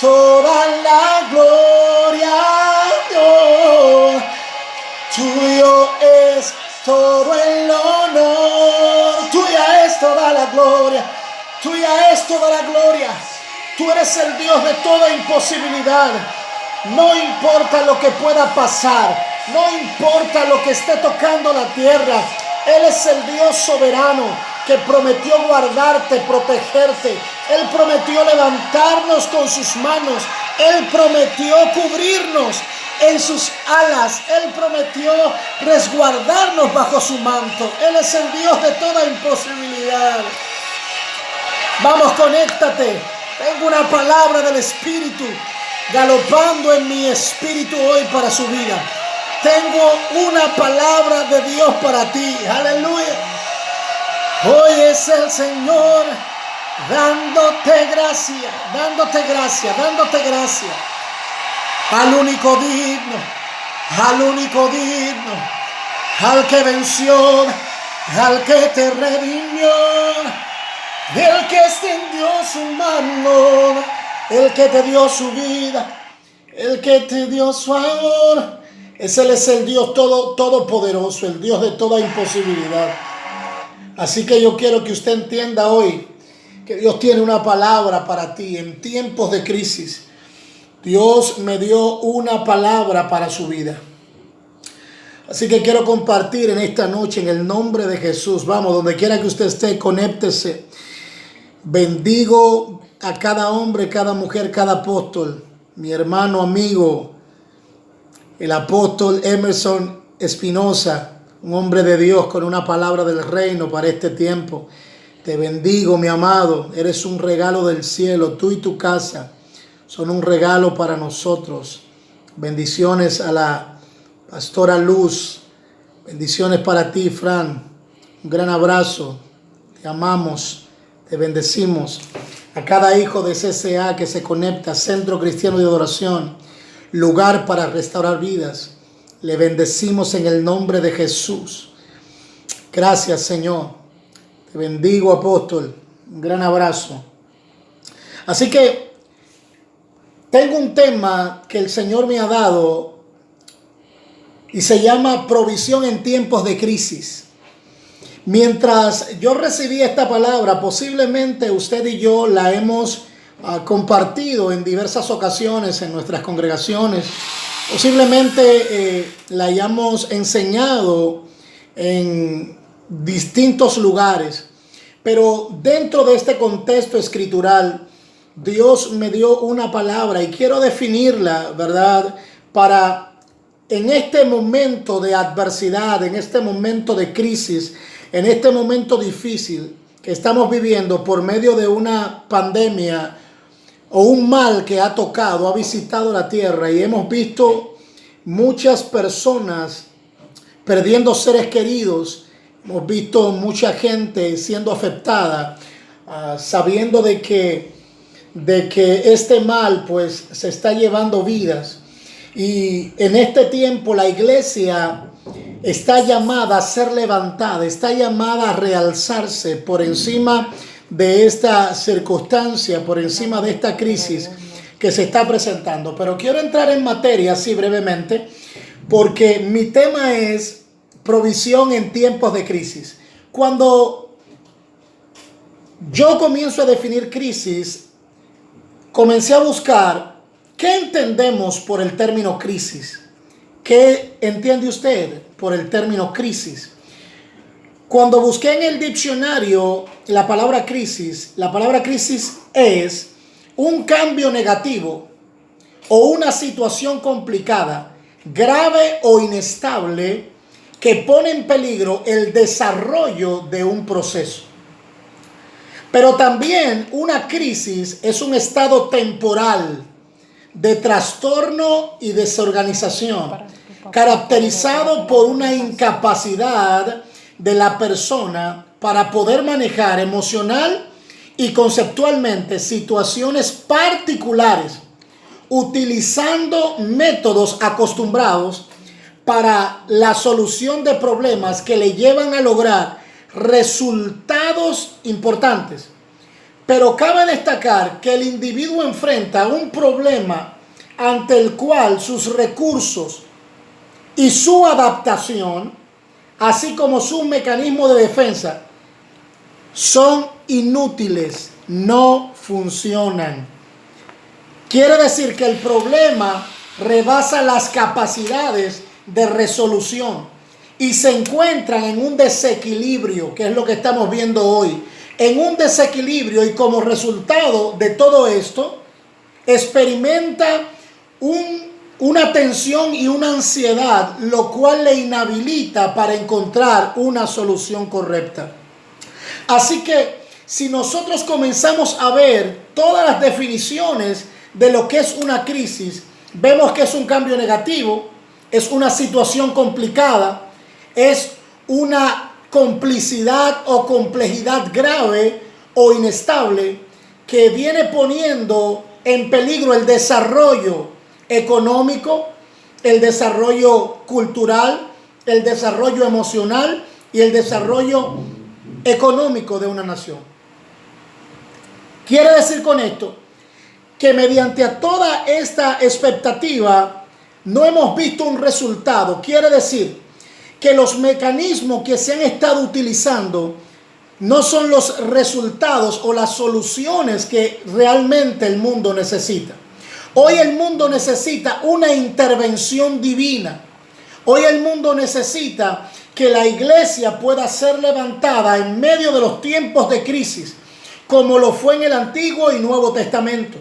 toda la gloria. Oh, tuyo es todo el honor, tuya es toda la gloria, tuya es toda la gloria. Tú eres el Dios de toda imposibilidad. No importa lo que pueda pasar, no importa lo que esté tocando la tierra, Él es el Dios soberano que prometió guardarte, protegerte. Él prometió levantarnos con sus manos. Él prometió cubrirnos en sus alas. Él prometió resguardarnos bajo su manto. Él es el Dios de toda imposibilidad. Vamos, conéctate. Tengo una palabra del Espíritu galopando en mi espíritu hoy para su vida. Tengo una palabra de Dios para ti. Aleluya. Hoy es el Señor dándote gracia, dándote gracia, dándote gracia. Al único digno, al único digno, al que venció, al que te redimió, el que extendió su mano, el que te dio su vida, el que te dio su amor. Él es el Dios todopoderoso, el Dios de toda imposibilidad. Así que yo quiero que usted entienda hoy que Dios tiene una palabra para ti en tiempos de crisis. Dios me dio una palabra para su vida. Así que quiero compartir en esta noche en el nombre de Jesús. Vamos, donde quiera que usted esté, conéctese. Bendigo a cada hombre, cada mujer, cada apóstol. Mi hermano, amigo, el apóstol Emerson Espinosa, un hombre de Dios con una palabra del reino para este tiempo. Te bendigo, mi amado. Eres un regalo del cielo. Tú y tu casa son un regalo para nosotros. Bendiciones a la pastora Luz. Bendiciones para ti, Fran. Un gran abrazo. Te amamos. Te bendecimos. A cada hijo de CCA que se conecta, Centro Cristiano de Adoración, lugar para restaurar vidas. Le bendecimos en el nombre de Jesús. Gracias, Señor. Te bendigo, apóstol. Un gran abrazo. Así que tengo un tema que el Señor me ha dado y se llama provisión en tiempos de crisis. Mientras yo recibí esta palabra, posiblemente usted y yo la hemos compartido en diversas ocasiones en nuestras congregaciones. Posiblemente la hayamos enseñado en distintos lugares, pero dentro de este contexto escritural, Dios me dio una palabra y quiero definirla, ¿verdad? Para en este momento de adversidad, en este momento de crisis, en este momento difícil que estamos viviendo por medio de una pandemia o un mal que ha tocado, ha visitado la tierra y hemos visto muchas personas perdiendo seres queridos. Hemos visto mucha gente siendo afectada, sabiendo de que este mal pues se está llevando vidas. Y en este tiempo la iglesia está llamada a ser levantada, está llamada a realzarse por encima de esta circunstancia, por encima de esta crisis que se está presentando. Pero quiero entrar en materia así brevemente, porque mi tema es provisión en tiempos de crisis. Cuando yo comienzo a definir crisis, comencé a buscar qué entendemos por el término crisis. ¿Qué entiende usted por el término crisis? Cuando busqué en el diccionario la palabra crisis es un cambio negativo o una situación complicada, grave o inestable que pone en peligro el desarrollo de un proceso. Pero también una crisis es un estado temporal de trastorno y desorganización, caracterizado por una incapacidad de la persona para poder manejar emocional y conceptualmente situaciones particulares, utilizando métodos acostumbrados para la solución de problemas que le llevan a lograr resultados importantes, Pero cabe destacar que el individuo enfrenta un problema ante el cual sus recursos y su adaptación, así como su mecanismo de defensa, son inútiles, no funcionan. Quiere decir que el problema rebasa las capacidades de resolución y se encuentran en un desequilibrio, que es lo que estamos viendo hoy. En un desequilibrio, y como resultado de todo esto, experimenta una tensión y una ansiedad, lo cual le inhabilita para encontrar una solución correcta. Así que si nosotros comenzamos a ver todas las definiciones de lo que es una crisis, vemos que es un cambio negativo, es una situación complicada, es una complicidad o complejidad grave o inestable que viene poniendo en peligro el desarrollo económico, el desarrollo cultural, el desarrollo emocional y el desarrollo económico de una nación. Quiere decir con esto que mediante a toda esta expectativa no hemos visto un resultado. Quiere decir que los mecanismos que se han estado utilizando no son los resultados o las soluciones que realmente el mundo necesita. Hoy el mundo necesita una intervención divina. Hoy el mundo necesita que la iglesia pueda ser levantada en medio de los tiempos de crisis, como lo fue en el Antiguo y Nuevo Testamento.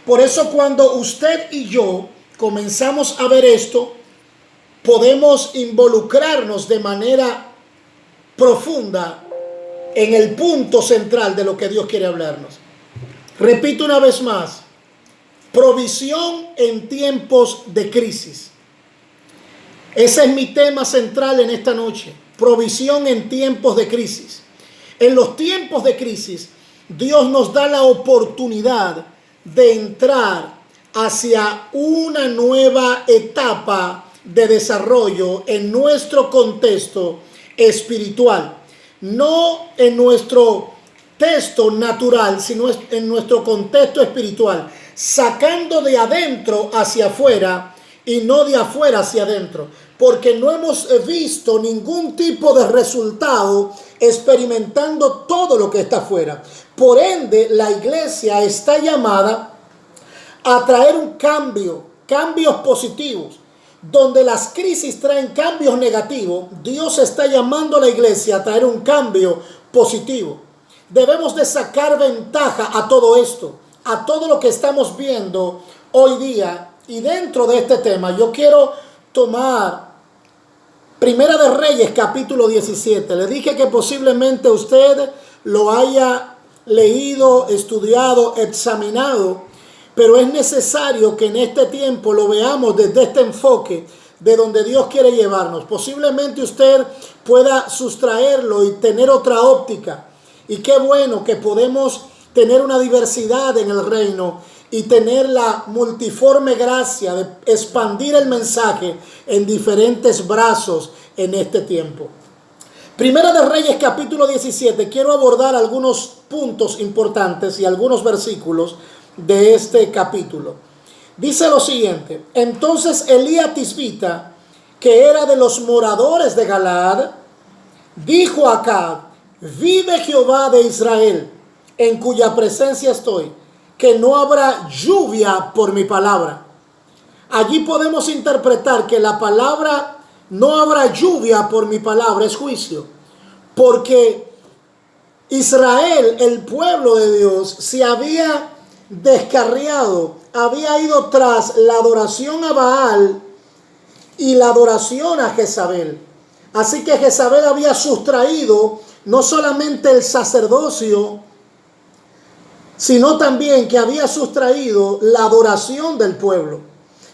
Por eso cuando usted y yo comenzamos a ver esto, podemos involucrarnos de manera profunda en el punto central de lo que Dios quiere hablarnos. Repito una vez más, provisión en tiempos de crisis. Ese es mi tema central en esta noche, provisión en tiempos de crisis. En los tiempos de crisis, Dios nos da la oportunidad de entrar hacia una nueva etapa de desarrollo en nuestro contexto espiritual. No en nuestro texto natural, sino en nuestro contexto espiritual. Sacando de adentro hacia afuera y no de afuera hacia adentro. Porque no hemos visto ningún tipo de resultado experimentando todo lo que está afuera. Por ende, la iglesia está llamada a traer un cambio, cambios positivos. Donde las crisis traen cambios negativos, Dios está llamando a la iglesia a traer un cambio positivo. Debemos de sacar ventaja a todo esto, a todo lo que estamos viendo hoy día. Y dentro de este tema yo quiero tomar Primera de Reyes capítulo 17. Le dije que posiblemente usted lo haya leído, estudiado, examinado, pero es necesario que en este tiempo lo veamos desde este enfoque de donde Dios quiere llevarnos. Posiblemente usted pueda sustraerlo y tener otra óptica. Y qué bueno que podemos tener una diversidad en el reino y tener la multiforme gracia de expandir el mensaje en diferentes brazos en este tiempo. Primera de Reyes capítulo 17. Quiero abordar algunos puntos importantes y algunos versículos de este capítulo. Dice lo siguiente: entonces Elías Tisbita, que era de los moradores de Galaad, dijo a Acab: vive Jehová de Israel, en cuya presencia estoy, que no habrá lluvia por mi palabra. Allí podemos interpretar que la palabra no habrá lluvia por mi palabra es juicio, porque Israel, el pueblo de Dios, se había descarriado, había ido tras la adoración a Baal y la adoración a Jezabel. Así que Jezabel había sustraído no solamente el sacerdocio, sino también que había sustraído la adoración del pueblo.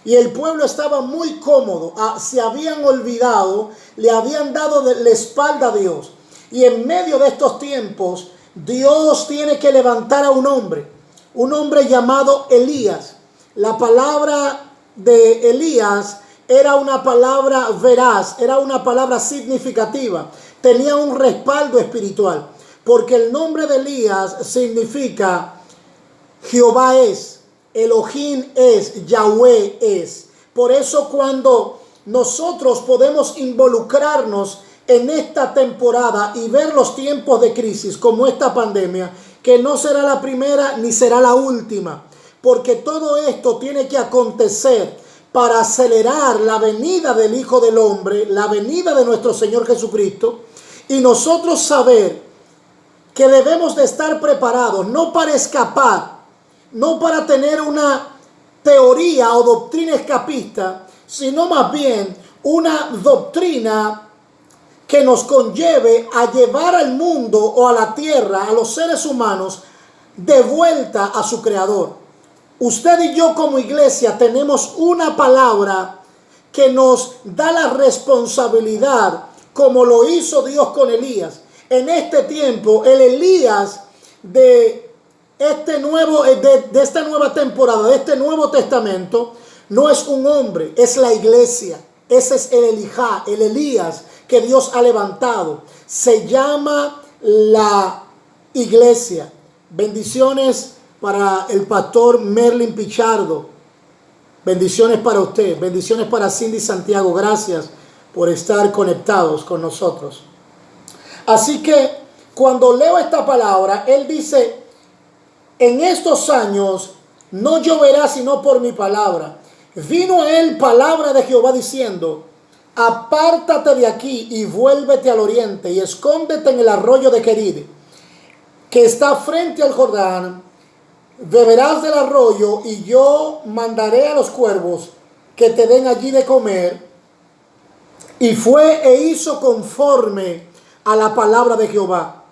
Y el pueblo estaba muy cómodo, se habían olvidado, le habían dado la espalda a Dios. Y en medio de estos tiempos, Dios tiene que levantar a un hombre llamado Elías. La palabra de Elías era una palabra veraz, era una palabra significativa, tenía un respaldo espiritual. porque el nombre de Elías significa Jehová es, Elohim es, Yahweh es. Por eso cuando nosotros podemos involucrarnos en esta temporada y ver los tiempos de crisis como esta pandemia, que no será la primera ni será la última, porque todo esto tiene que acontecer para acelerar la venida del Hijo del Hombre, la venida de nuestro Señor Jesucristo, y nosotros saber que debemos de estar preparados, no para escapar, no para tener una teoría o doctrina escapista, sino más bien una doctrina que nos conlleve a llevar al mundo o a la tierra, a los seres humanos, de vuelta a su Creador. Usted y yo como iglesia tenemos una palabra que nos da la responsabilidad, como lo hizo Dios con Elías. En este tiempo, el Elías de esta nueva temporada, de este Nuevo Testamento, no es un hombre, es la iglesia. Ese es el Elijah, el Elías que Dios ha levantado. Se llama la iglesia. Bendiciones para el pastor Merlin Pichardo. Bendiciones para usted. Bendiciones para Cindy Santiago. Gracias por estar conectados con nosotros. Así que cuando leo esta palabra, él dice, en estos años no lloverá sino por mi palabra. Vino a él palabra de Jehová diciendo, apártate de aquí y vuélvete al oriente y escóndete en el arroyo de Querid, que está frente al Jordán. Beberás del arroyo y yo mandaré a los cuervos que te den allí de comer. Y fue e hizo conforme a la palabra de Jehová.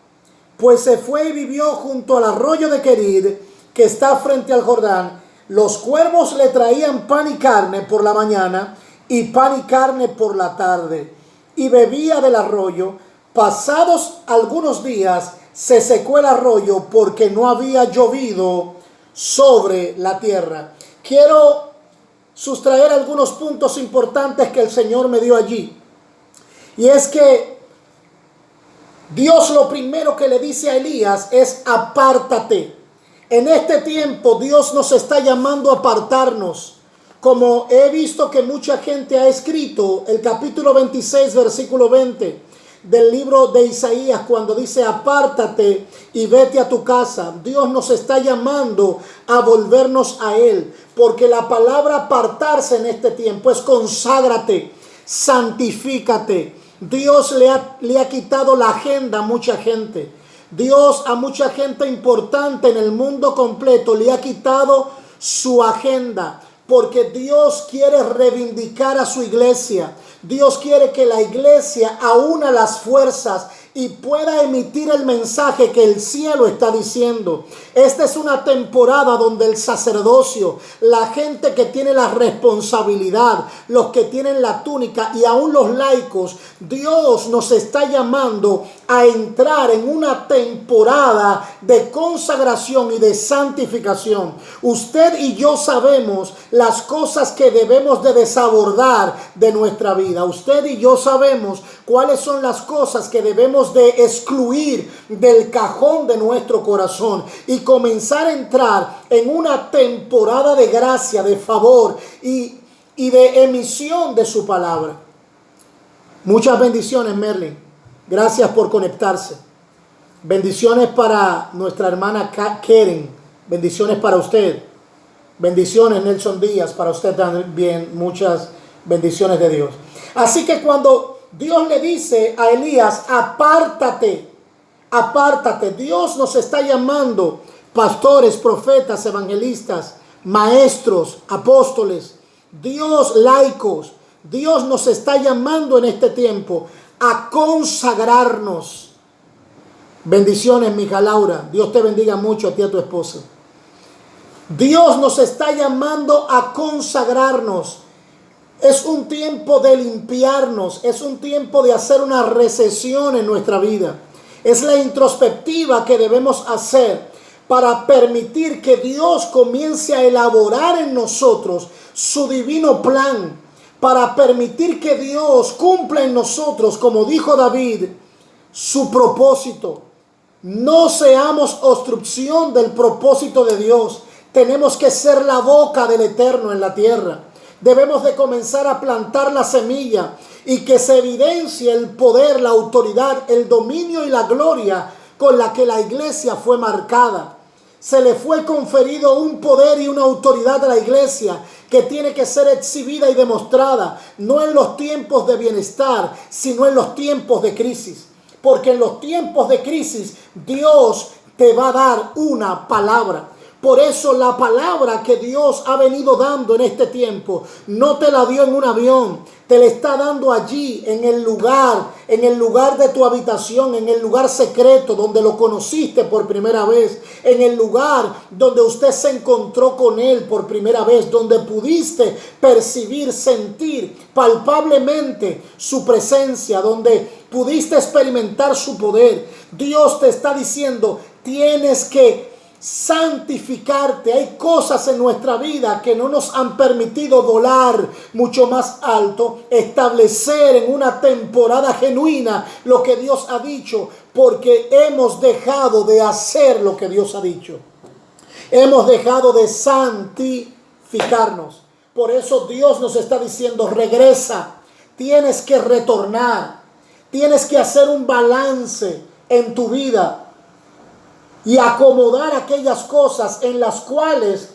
Pues se fue y vivió junto al arroyo de Querid, que está frente al Jordán. Los cuervos le traían pan y carne por la mañana y pan y carne por la tarde. Y bebía del arroyo. Pasados algunos días se secó el arroyo porque no había llovido sobre la tierra. Quiero sustraer algunos puntos importantes que el Señor me dio allí. Y es que Dios lo primero que le dice a Elías es apártate. En este tiempo Dios nos está llamando a apartarnos. Como he visto que mucha gente ha escrito el capítulo 26, versículo 20 del libro de Isaías, cuando dice apártate y vete a tu casa. Dios nos está llamando a volvernos a Él, porque la palabra apartarse en este tiempo es conságrate, santifícate. Dios le ha quitado la agenda a mucha gente. Dios a mucha gente importante en el mundo completo le ha quitado su agenda, porque Dios quiere reivindicar a su iglesia. Dios quiere que la iglesia aúna las fuerzas y pueda emitir el mensaje que el cielo está diciendo. Esta es una temporada donde el sacerdocio, la gente que tiene la responsabilidad, los que tienen la túnica y aún los laicos, Dios nos está llamando a entrar en una temporada de consagración y de santificación. Usted y yo sabemos las cosas que debemos de desabordar de nuestra vida. Usted y yo sabemos cuáles son las cosas que debemos de excluir del cajón de nuestro corazón y comenzar a entrar en una temporada de gracia, de favor y de emisión de su palabra. Muchas bendiciones, Merlin. Gracias por conectarse. Bendiciones para nuestra hermana Karen. Bendiciones para usted. Bendiciones, Nelson Díaz, para usted también. Muchas bendiciones de Dios. Así que cuando Dios le dice a Elías, apártate, apártate. Dios nos está llamando, pastores, profetas, evangelistas, maestros, apóstoles, Dios, laicos. Dios nos está llamando en este tiempo a consagrarnos. Bendiciones, mija Laura. Dios te bendiga mucho a ti y a tu esposa. Dios nos está llamando a consagrarnos. Es un tiempo de limpiarnos, es un tiempo de hacer una recesión en nuestra vida. Es la introspectiva que debemos hacer para permitir que Dios comience a elaborar en nosotros su divino plan, para permitir que Dios cumpla en nosotros, como dijo David, su propósito. No seamos obstrucción del propósito de Dios. Tenemos que ser la boca del Eterno en la tierra. Debemos de comenzar a plantar la semilla y que se evidencie el poder, la autoridad, el dominio y la gloria con la que la iglesia fue marcada. Se le fue conferido un poder y una autoridad a la iglesia que tiene que ser exhibida y demostrada, no en los tiempos de bienestar, sino en los tiempos de crisis. Porque en los tiempos de crisis Dios te va a dar una palabra. Por eso la palabra que Dios ha venido dando en este tiempo, no te la dio en un avión, te la está dando allí en el lugar de tu habitación, en el lugar secreto donde lo conociste por primera vez, en el lugar donde usted se encontró con Él por primera vez, donde pudiste percibir, sentir palpablemente su presencia, donde pudiste experimentar su poder. Dios te está diciendo, tienes que santificarte. Hay cosas en nuestra vida que no nos han permitido volar mucho más alto, establecer en una temporada genuina lo que Dios ha dicho, porque hemos dejado de hacer lo que Dios ha dicho. Hemos dejado de santificarnos. Por eso Dios nos está diciendo, regresa, tienes que retornar, tienes que hacer un balance en tu vida y acomodar aquellas cosas en las cuales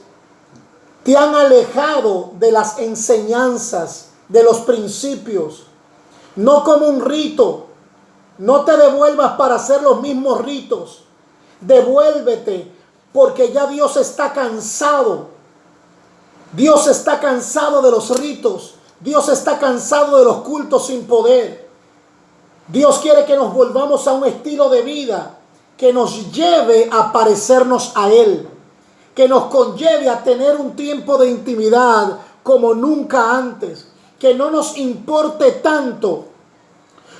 te han alejado de las enseñanzas, de los principios. No como un rito. No te devuelvas para hacer los mismos ritos. Devuélvete, porque ya Dios está cansado. Dios está cansado de los ritos. Dios está cansado de los cultos sin poder. Dios quiere que nos volvamos a un estilo de vida que nos lleve a parecernos a Él, que nos conlleve a tener un tiempo de intimidad como nunca antes, que no nos importe tanto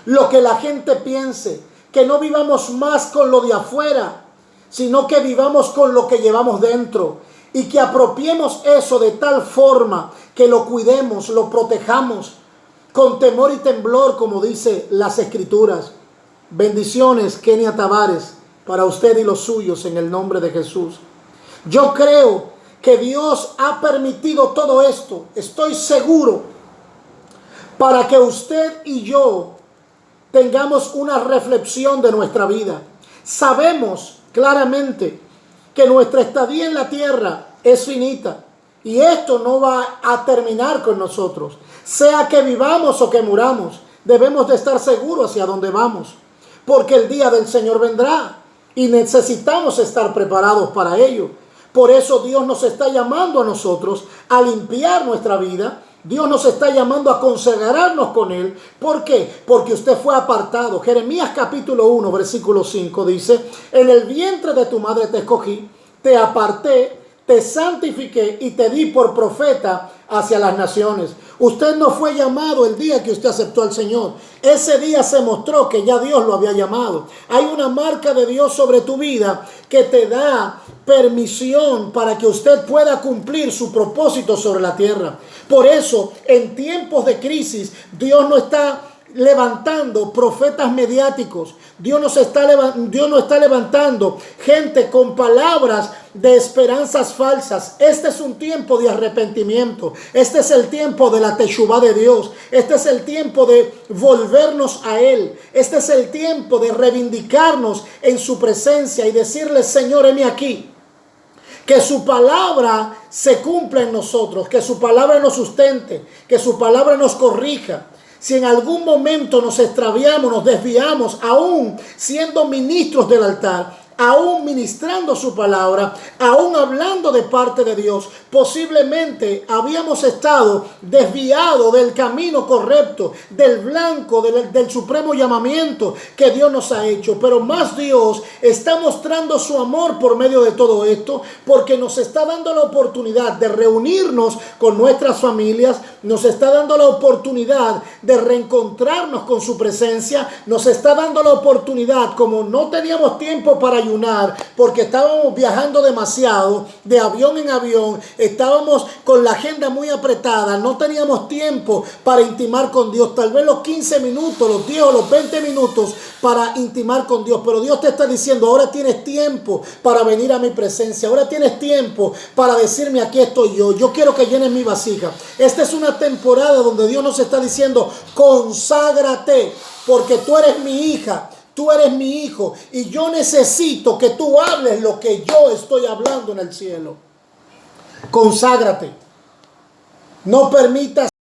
lo que la gente piense, que no vivamos más con lo de afuera, sino que vivamos con lo que llevamos dentro y que apropiemos eso de tal forma que lo cuidemos, lo protejamos con temor y temblor, como dice las Escrituras. Bendiciones, Kenia Tavares, para usted y los suyos en el nombre de Jesús. Yo creo que Dios ha permitido todo esto, estoy seguro, para que usted y yo tengamos una reflexión de nuestra vida. Sabemos claramente que nuestra estadía en la tierra es finita y esto no va a terminar con nosotros. Sea que vivamos o que muramos, debemos de estar seguros hacia dónde vamos, porque el día del Señor vendrá. Y necesitamos estar preparados para ello. Por eso Dios nos está llamando a nosotros a limpiar nuestra vida. Dios nos está llamando a consagrarnos con Él. ¿Por qué? Porque usted fue apartado. Jeremías capítulo 1, versículo 5 dice: en el vientre de tu madre te escogí, te aparté, te santifiqué y te di por profeta hacia las naciones. Usted no fue llamado el día que usted aceptó al Señor. Ese día se mostró que ya Dios lo había llamado. Hay una marca de Dios sobre tu vida que te da permisión para que usted pueda cumplir su propósito sobre la tierra. Por eso, en tiempos de crisis, Dios no está levantando profetas mediáticos. Dios no está levantando gente con palabras de esperanzas falsas. Este es un tiempo de arrepentimiento. Este es el tiempo de la teshuvá de Dios. Este es el tiempo de volvernos a Él. Este es el tiempo de reivindicarnos en su presencia y decirle: Señor, heme aquí. Que su palabra se cumpla en nosotros, que su palabra nos sustente, que su palabra nos corrija. Si en algún momento nos extraviamos, nos desviamos, aún siendo ministros del altar, aún ministrando su palabra, aún hablando de parte de Dios, posiblemente habíamos estado desviados del camino correcto, del blanco, del supremo llamamiento que Dios nos ha hecho. Pero más Dios está mostrando su amor por medio de todo esto, porque nos está dando la oportunidad de reunirnos con nuestras familias, nos está dando la oportunidad de reencontrarnos con su presencia, nos está dando la oportunidad, como no teníamos tiempo para ayunar porque estábamos viajando demasiado, de avión en avión, estábamos con la agenda muy apretada, no teníamos tiempo para intimar con Dios, tal vez los 15 minutos, los 10 o los 20 minutos para intimar con Dios, pero Dios te está diciendo, ahora tienes tiempo para venir a mi presencia, ahora tienes tiempo para decirme, aquí estoy yo quiero que llenes mi vasija. Esta es una temporada donde Dios nos está diciendo, conságrate, porque tú eres mi hija, tú eres mi hijo, y yo necesito que tú hables lo que yo estoy hablando en el cielo. Conságrate. No permitas